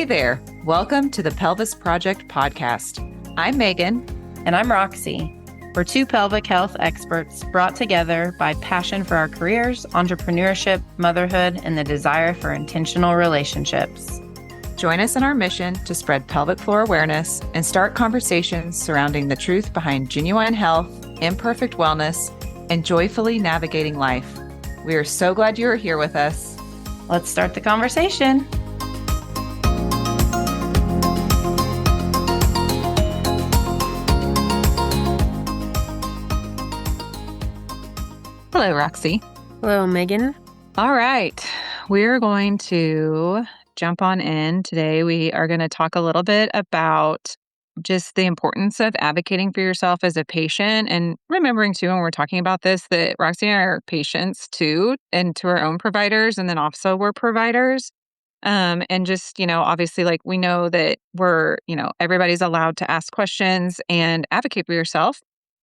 Hey there. Welcome to the Pelvis Project podcast. I'm Megan. And I'm Roxy. We're two pelvic health experts brought together by passion for our careers, entrepreneurship, motherhood, and the desire for intentional relationships. Join us in our mission to spread pelvic floor awareness and start conversations surrounding the truth behind genuine health, imperfect wellness, and joyfully navigating life. We are so glad you are here with us. Let's start the conversation. Hello, Roxy. Hello, Megan. All right. We're going to jump on in. Today, we are going to talk a little bit about just the importance of advocating for yourself as a patient and remembering too, when we're talking about this, that Roxy and I are patients too, and to our own providers. And then also we're providers. And just, obviously, like we know that we're, everybody's allowed to ask questions and advocate for yourself.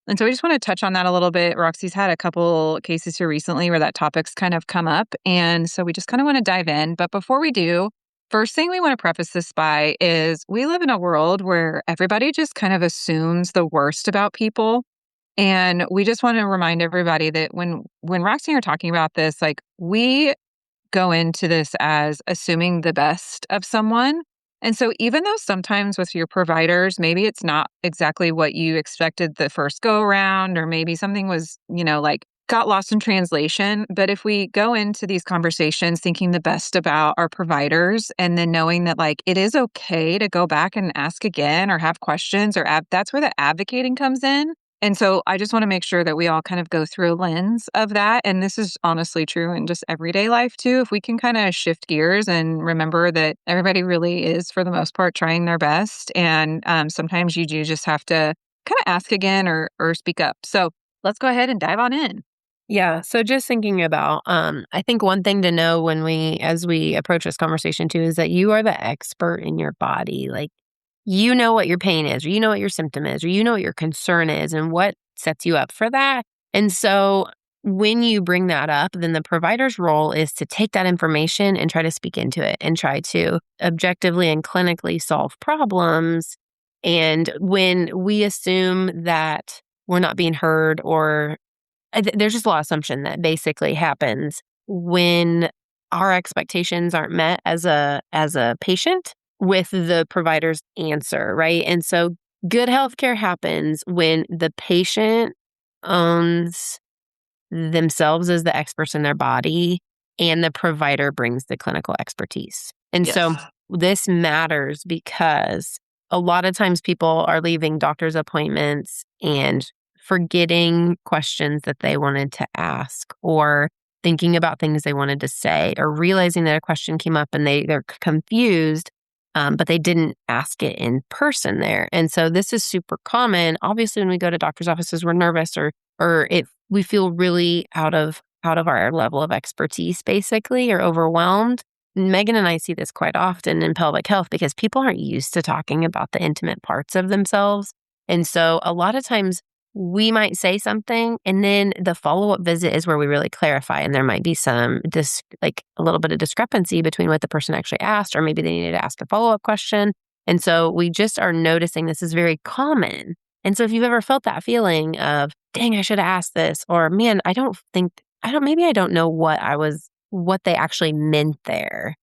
And so we just want to touch on that a little bit. Roxy's had a couple cases here recently where that topic's kind of come up. And so we just kind of want to dive in. But before we do, first thing we want to preface this by is we live in a world where everybody just kind of assumes the worst about people. And we just want to remind everybody that when Roxy and I are talking about this, like we go into this as assuming the best of someone. And so even though sometimes with your providers, maybe it's not exactly what you expected the first go around, or maybe something was, got lost in translation. But if we go into these conversations thinking the best about our providers and then knowing that it is okay to go back and ask again or have questions or that's where the advocating comes in. And so I just want to make sure that we all kind of go through a lens of that. And this is honestly true in just everyday life too. If we can kind of shift gears and remember that everybody really is, for the most part, trying their best. And sometimes you do just have to kind of ask again or speak up. So let's go ahead and dive on in. Yeah. So just thinking about, I think one thing to know as we approach this conversation too, is that you are the expert in your body. You know what your pain is, or you know what your symptom is, or you know what your concern is and what sets you up for that. And so when you bring that up, then the provider's role is to take that information and try to speak into it and try to objectively and clinically solve problems. And when we assume that we're not being heard, or there's just a lot of assumption that basically happens when our expectations aren't met as a patient with the provider's answer, right? And so good healthcare happens when the patient owns themselves as the experts in their body and the provider brings the clinical expertise. And so this matters because a lot of times people are leaving doctor's appointments and forgetting questions that they wanted to ask, or thinking about things they wanted to say, or realizing that a question came up and they're confused. But they didn't ask it in person there. And so this is super common. Obviously, when we go to doctor's offices, we're nervous or we feel really out of our level of expertise, basically, or overwhelmed. Megan and I see this quite often in pelvic health because people aren't used to talking about the intimate parts of themselves. And so a lot of times we might say something and then the follow-up visit is where we really clarify. And there might be some a little bit of discrepancy between what the person actually asked, or maybe they needed to ask a follow-up question. And so we just are noticing this is very common. And so if you've ever felt that feeling of, dang, I should have asked this, or man, maybe I don't know what they actually meant there.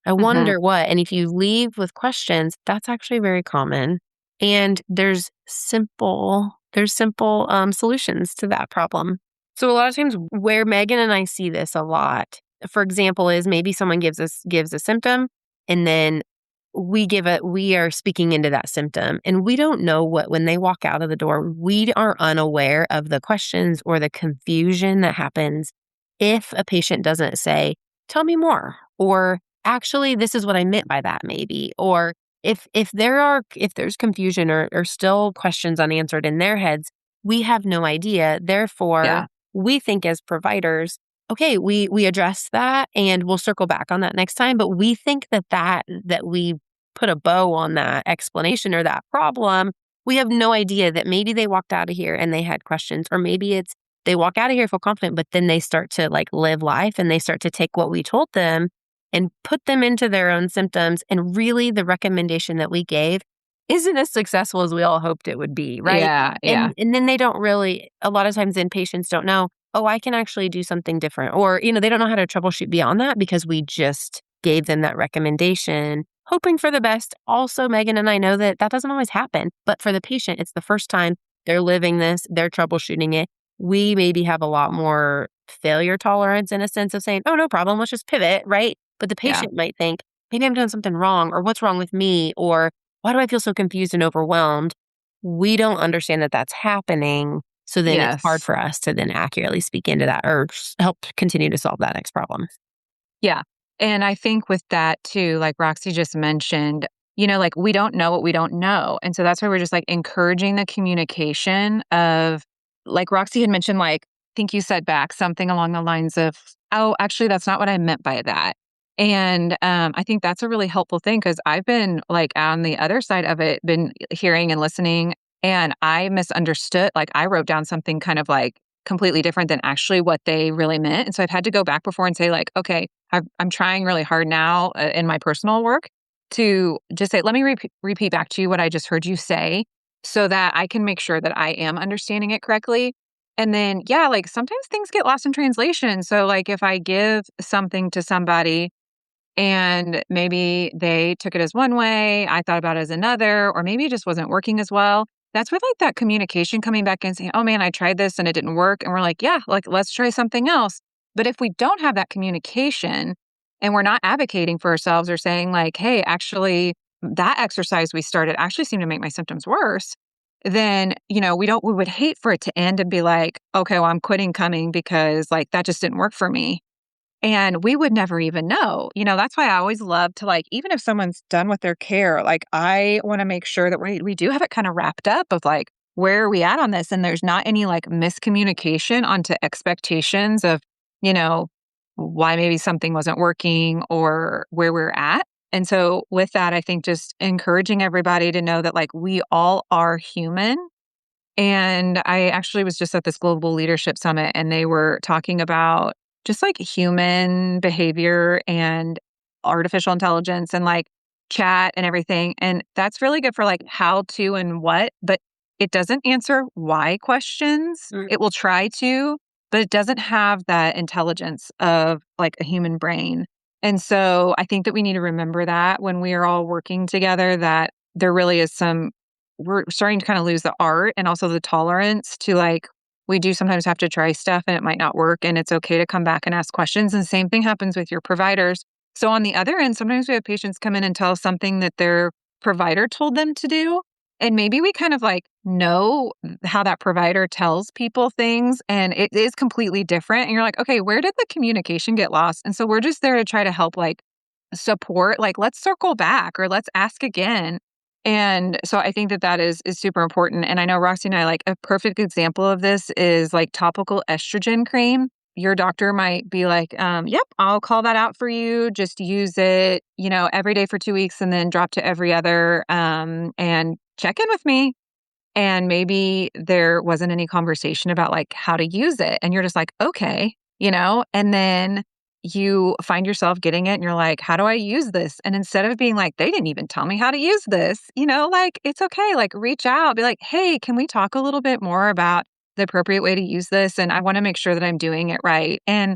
I wonder what. And if you leave with questions, that's actually very common. And there's simple solutions to that problem. So a lot of times where Megan and I see this a lot, for example, is maybe someone gives a symptom and then we are speaking into that symptom and we don't know when they walk out of the door, we are unaware of the questions or the confusion that happens if a patient doesn't say, tell me more, or actually, this is what I meant by that maybe, or if there's confusion or still questions unanswered in their heads, we have no idea. Therefore, we think as providers, okay, we address that and we'll circle back on that next time. But we think that we put a bow on that explanation or that problem. We have no idea that maybe they walked out of here and they had questions, or maybe it's they walk out of here, feel confident, but then they start to live life and they start to take what we told them and put them into their own symptoms. And really, the recommendation that we gave isn't as successful as we all hoped it would be, right? Yeah, yeah, And then they don't really, a lot of times then patients don't know, oh, I can actually do something different. Or, they don't know how to troubleshoot beyond that because we just gave them that recommendation, hoping for the best. Also, Megan and I know that that doesn't always happen. But for the patient, it's the first time they're living this, they're troubleshooting it. We maybe have a lot more failure tolerance in a sense of saying, oh, no problem, let's just pivot, right? But the yeah, patient might think, maybe I'm doing something wrong, or what's wrong with me, or why do I feel so confused and overwhelmed? We don't understand that that's happening. So then it's hard yes. for us to then accurately speak into that or help continue to solve that next problem. Yeah. And I think with that too, like Roxy just mentioned, like we don't know what we don't know. And so that's why we're just like encouraging the communication of, like Roxy had mentioned, like, I think you said back something along the lines of, oh, actually, that's not what I meant by that. And I think that's a really helpful thing because I've been like on the other side of it, been hearing and listening, and I misunderstood. Like I wrote down something kind of like completely different than actually what they really meant. And so I've had to go back before and say, like, okay, I'm trying really hard now in my personal work to just say, let me repeat back to you what I just heard you say so that I can make sure that I am understanding it correctly. And then, yeah, like sometimes things get lost in translation. So, like, if I give something to somebody and maybe they took it as one way, I thought about it as another, or maybe it just wasn't working as well. That's with like that communication coming back and saying, oh man, I tried this and it didn't work. And we're like, yeah, like let's try something else. But if we don't have that communication and we're not advocating for ourselves or saying, like, hey, actually, that exercise we started actually seemed to make my symptoms worse, then, we would hate for it to end and be like, okay, well, I'm quitting coming because like that just didn't work for me. And we would never even know. That's why I always love to like, even if someone's done with their care, like I want to make sure that we do have it kind of wrapped up of like, where are we at on this? And there's not any like miscommunication onto expectations of, you know, why maybe something wasn't working or where we're at. And so with that, I think just encouraging everybody to know that like we all are human, and I actually was just at this global leadership summit and they were talking about just like human behavior and artificial intelligence and like chat and everything. And that's really good for like how to and what, but it doesn't answer why questions. Mm. It will try to, but it doesn't have that intelligence of like a human brain. And so I think that we need to remember that when we are all working together, that there really is we're starting to kind of lose the art and also the tolerance to like, we do sometimes have to try stuff and it might not work, and it's okay to come back and ask questions. And same thing happens with your providers. So on the other end, sometimes we have patients come in and tell us something that their provider told them to do. And maybe we kind of like know how that provider tells people things and it is completely different. And you're like, okay, where did the communication get lost? And so we're just there to try to help like support, like, let's circle back or let's ask again. And so I think that that is super important. And I know Roxy and I, like, a perfect example of this is like topical estrogen cream. Your doctor might be like, yep, I'll call that out for you. Just use it, every day for 2 weeks and then drop to every other, and check in with me. And maybe there wasn't any conversation about like how to use it. And you're just like, okay, and then you find yourself getting it and you're like, how do I use this? And instead of being like, they didn't even tell me how to use this, like it's okay. Like reach out, be like, hey, can we talk a little bit more about the appropriate way to use this? And I want to make sure that I'm doing it right. And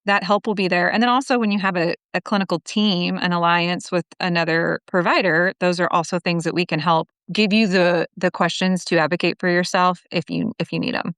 that help will be there. And then also when you have a clinical team, an alliance with another provider, those are also things that we can help give you the questions to advocate for yourself if you need them.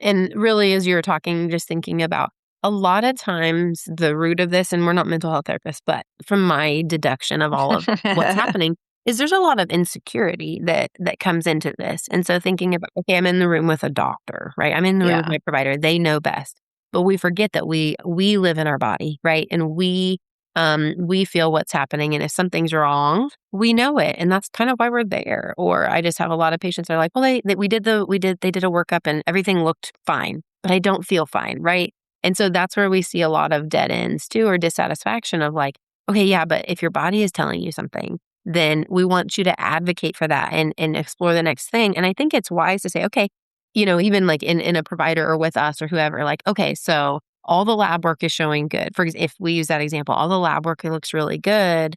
And really, as you were talking, just thinking about a lot of times the root of this, and we're not mental health therapists, but from my deduction of all of what's happening, is there's a lot of insecurity that comes into this. And so thinking about, okay, I'm in the room with a doctor, right? I'm in the room with Yeah. my provider. They know best. But we forget that we live in our body, right? And we feel what's happening. And if something's wrong, we know it. And that's kind of why we're there. Or I just have a lot of patients that are like, well, they did a workup and everything looked fine, but I don't feel fine. Right. And so that's where we see a lot of dead ends too, or dissatisfaction of like, okay, yeah, but if your body is telling you something, then we want you to advocate for that and explore the next thing. And I think it's wise to say, okay, even like in a provider or with us or whoever, like, okay, so all the lab work is showing good. If we use that example, all the lab work, it looks really good,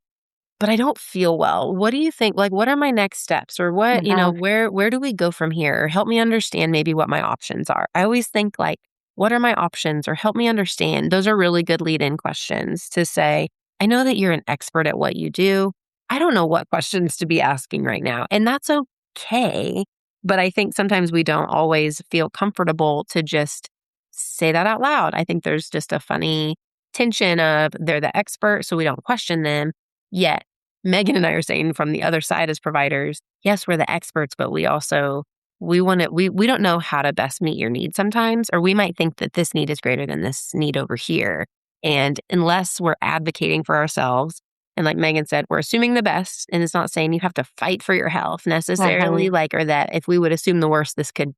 but I don't feel well. What do you think? Like, what are my next steps? Or what, Mhm. where do we go from here? Or help me understand maybe what my options are. I always think like, what are my options? Or help me understand. Those are really good lead-in questions to say, I know that you're an expert at what you do. I don't know what questions to be asking right now. And that's okay. But I think sometimes we don't always feel comfortable to just say that out loud. I think there's just a funny tension of they're the expert, so we don't question them. Yet, Megan and I are saying from the other side as providers, yes, we're the experts, but we don't know how to best meet your needs sometimes, or we might think that this need is greater than this need over here. And unless we're advocating for ourselves, and like Megan said, we're assuming the best, and it's not saying you have to fight for your health necessarily, Mhm. like, or that if we would assume the worst, this could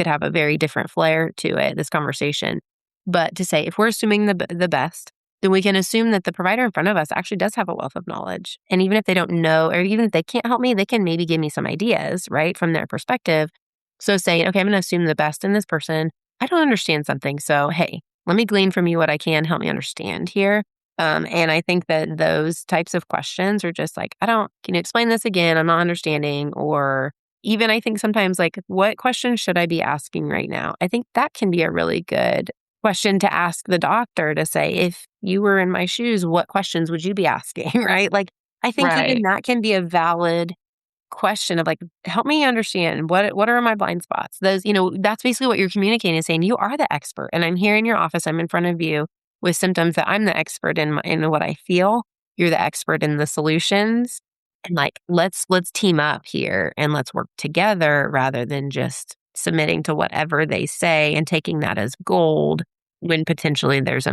have a very different flair to it, this conversation. But to say if we're assuming the best, then we can assume that the provider in front of us actually does have a wealth of knowledge. And even if they don't know, or even if they can't help me, they can maybe give me some ideas, right, from their perspective. So saying, okay, I'm going to assume the best in this person. I don't understand something. So, hey, let me glean from you what I can, help me understand here. And I think that those types of questions are just like, can you explain this again? I'm not understanding. Or even I think sometimes like, what questions should I be asking right now? I think that can be a really good question to ask the doctor to say, if you were in my shoes, what questions would you be asking? Right. Like, I think even Right. that can be a valid question of like, help me understand what are my blind spots? Those, that's basically what you're communicating is saying, you are the expert. And I'm here in your office. I'm in front of you with symptoms that I'm the expert in what I feel. You're the expert in the solutions. And like, let's team up here and let's work together rather than just submitting to whatever they say and taking that as gold when potentially there's a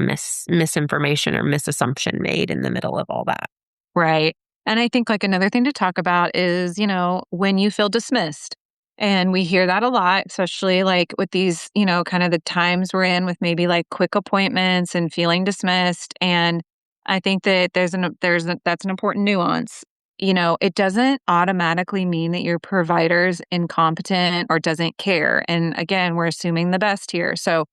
misinformation or misassumption made in the middle of all that. Right. And I think like another thing to talk about is, when you feel dismissed. And we hear that a lot, especially like with these, kind of the times we're in with maybe like quick appointments and feeling dismissed. And I think that that's an important nuance. It doesn't automatically mean that your provider's incompetent or doesn't care. And again, we're assuming the best here. So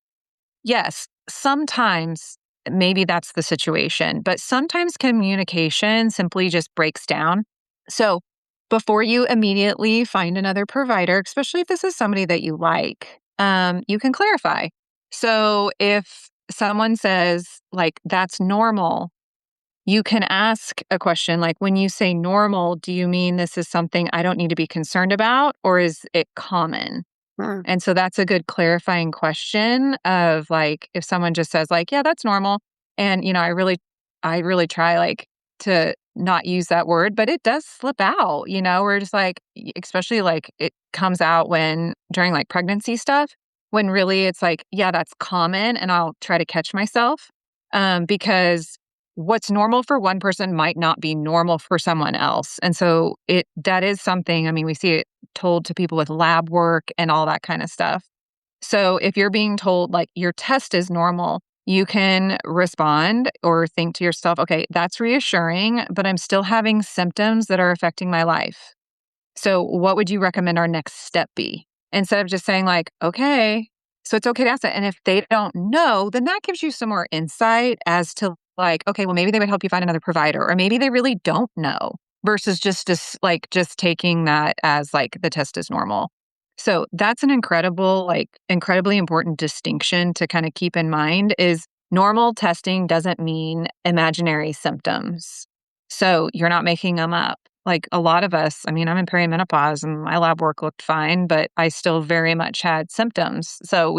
yes, sometimes maybe that's the situation, but sometimes communication simply just breaks down. So before you immediately find another provider, especially if this is somebody that you like, you can clarify. So if someone says, like, that's normal, you can ask a question like, when you say normal, do you mean this is something I don't need to be concerned about, or is it common? Mm. And so that's a good clarifying question of like if someone just says like, "Yeah, that's normal." And I really try like to not use that word, but it does slip out, We're just like especially like it comes out when during like pregnancy stuff when really it's like, "Yeah, that's common," and I'll try to catch myself because what's normal for one person might not be normal for someone else. And so that is something, I mean, we see it told to people with lab work and all that kind of stuff. So if you're being told like your test is normal, you can respond or think to yourself, okay, that's reassuring, but I'm still having symptoms that are affecting my life. So what would you recommend our next step be? Instead of just saying like, okay, so it's okay to ask that. And if they don't know, then that gives you some more insight as to like, okay, well, maybe they would help you find another provider, or maybe they really don't know versus just taking that as like the test is normal. So that's an incredibly important distinction to kind of keep in mind is normal testing doesn't mean imaginary symptoms. So you're not making them up. Like a lot of us, I mean, I'm in perimenopause and my lab work looked fine, but I still very much had symptoms. So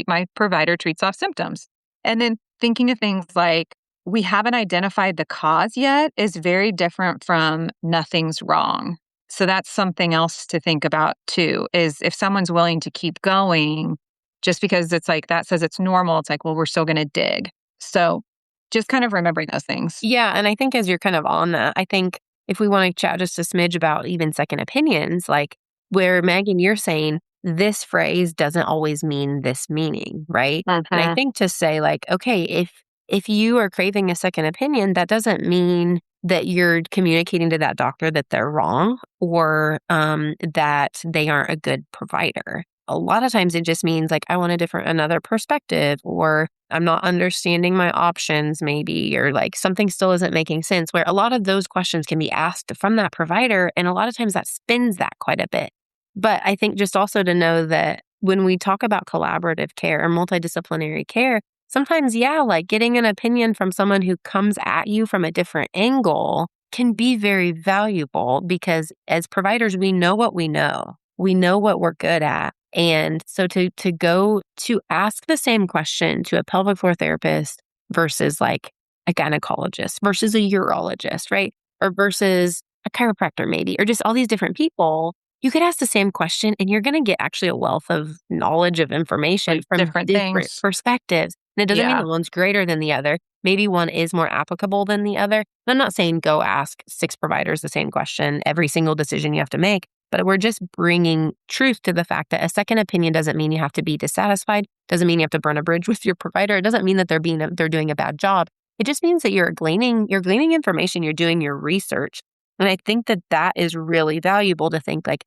my provider treats off symptoms. And then thinking of things like we haven't identified the cause yet is very different from nothing's wrong. So that's something else to think about too, is if someone's willing to keep going just because it's like that says it's normal, it's like, well, we're still going to dig. So just kind of remembering those things. Yeah, and I think as you're kind of on that, I think if we want to chat just a smidge about even second opinions, like where Megan, you're saying this phrase doesn't always mean this meaning, right? And I Mhm. think to say like, okay, if you are craving a second opinion, that doesn't mean that you're communicating to that doctor that they're wrong or that they aren't a good provider. A lot of times it just means like I want another perspective or I'm not understanding my options maybe, or like something still isn't making sense, where a lot of those questions can be asked from that provider. And a lot of times that spins that quite a bit. But I think just also to know that when we talk about collaborative care or multidisciplinary care, sometimes, yeah, like getting an opinion from someone who comes at you from a different angle can be very valuable, because as providers, we know what we know. We know what we're good at. And so to go to ask the same question to a pelvic floor therapist versus like a gynecologist versus a urologist, right? Or versus a chiropractor maybe, or just all these different people, you could ask the same question and you're going to get actually a wealth of knowledge of information Like from different different things. perspectives. And it doesn't mean Yeah. that one's greater than the other. Maybe one is more applicable than the other. And I'm not saying go ask 6 providers the same question every single decision you have to make, but we're just bringing truth to the fact that a second opinion doesn't mean you have to be dissatisfied, doesn't mean you have to burn a bridge with your provider. It doesn't mean that they're doing a bad job. It just means that you're gleaning information, you're doing your research. And I think that that is really valuable, to think like,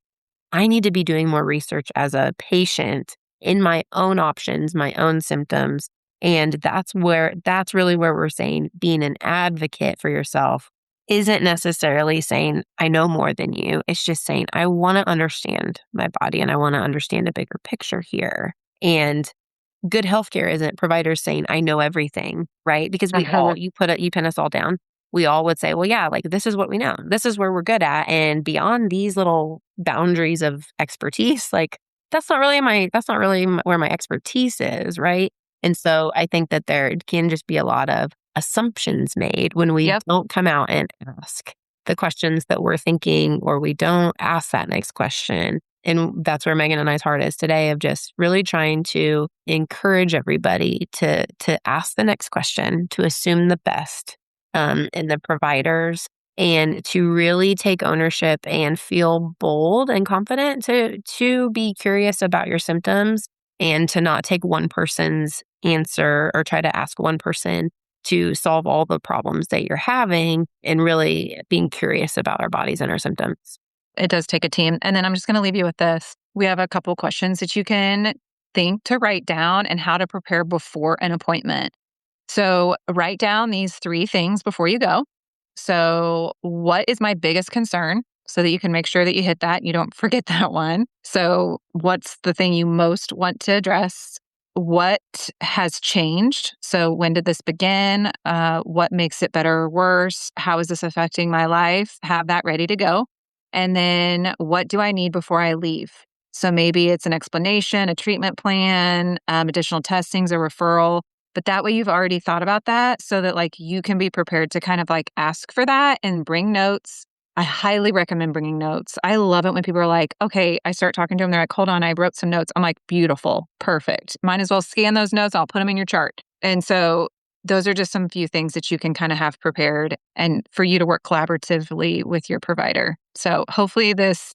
I need to be doing more research as a patient in my own options, my own symptoms. And that's really where we're saying being an advocate for yourself isn't necessarily saying, I know more than you. It's just saying, I want to understand my body and I want to understand a bigger picture here. And good healthcare isn't providers saying, I know everything, right? Because you pin us all down. We all would say, well, yeah, like this is what we know. This is where we're good at. And beyond these little boundaries of expertise, like that's not really where my expertise is, right? And so I think that there can just be a lot of assumptions made when we Yep. don't come out and ask the questions that we're thinking, or we don't ask that next question. And that's where Megan and I's heart is today, of just really trying to encourage everybody to ask the next question, to assume the best in the providers, and to really take ownership and feel bold and confident to be curious about your symptoms, and to not take one person's answer or try to ask one person to solve all the problems that you're having, and really being curious about our bodies and our symptoms. It does take a team. And then I'm just going to leave you with this. We have a couple questions that you can think to write down and how to prepare before an appointment. So write down these 3 things before you go. So what is my biggest concern? So that you can make sure that you hit that. You don't forget that one. So what's the thing you most want to address? What has changed? So when did this begin? What makes it better or worse? How is this affecting my life? Have that ready to go. And then what do I need before I leave? So maybe it's an explanation, a treatment plan, additional testings, a referral. But that way you've already thought about that, so that like you can be prepared to kind of like ask for that and bring notes. I highly recommend bringing notes. I love it when people are like, okay, I start talking to them. They're like, hold on, I wrote some notes. I'm like, beautiful, perfect. Might as well scan those notes. I'll put them in your chart. And so those are just some few things that you can kind of have prepared, and for you to work collaboratively with your provider. So hopefully this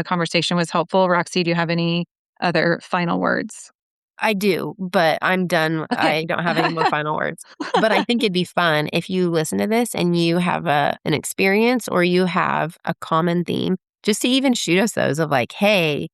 conversation was helpful. Roxy, do you have any other final words? I do, but I'm done. Okay. I don't have any more final words. But I think it'd be fun if you listen to this and you have an experience, or you have a common theme, just to even shoot us those of like, hey,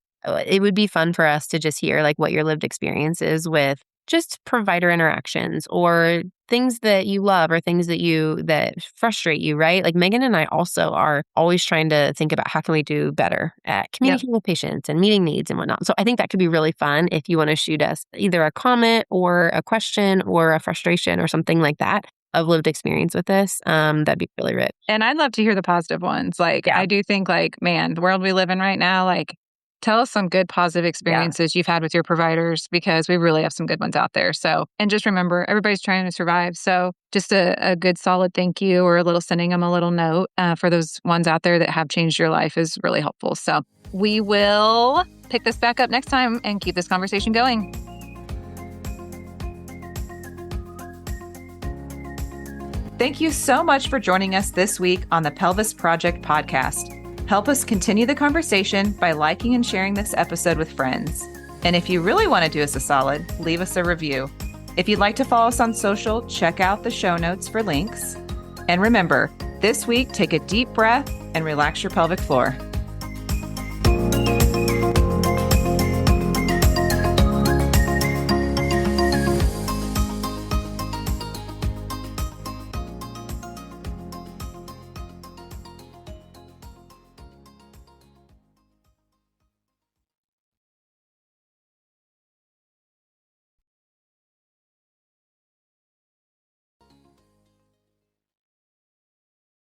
it would be fun for us to just hear like what your lived experience is with just provider interactions, or things that you love, or things that frustrate you, right? Like Megan and I also are always trying to think about how can we do better at Yep. communicating with patients and meeting needs and whatnot. So I think that could be really fun if you want to shoot us either a comment or a question or a frustration or something like that of lived experience with this. That'd be really rich. And I'd love to hear the positive ones. Like, Yeah. I do think, like, man, the world we live in right now, like, tell us some good positive Yeah. experiences you've had with your providers, because we really have some good ones out there. So, and just remember, everybody's trying to survive. So, just a good solid thank you, or a little sending them a little note for those ones out there that have changed your life is really helpful. So, we will pick this back up next time and keep this conversation going. Thank you so much for joining us this week on the Pelvis Project podcast. Help us continue the conversation by liking and sharing this episode with friends. And if you really want to do us a solid, leave us a review. If you'd like to follow us on social, check out the show notes for links. And remember, this week, take a deep breath and relax your pelvic floor.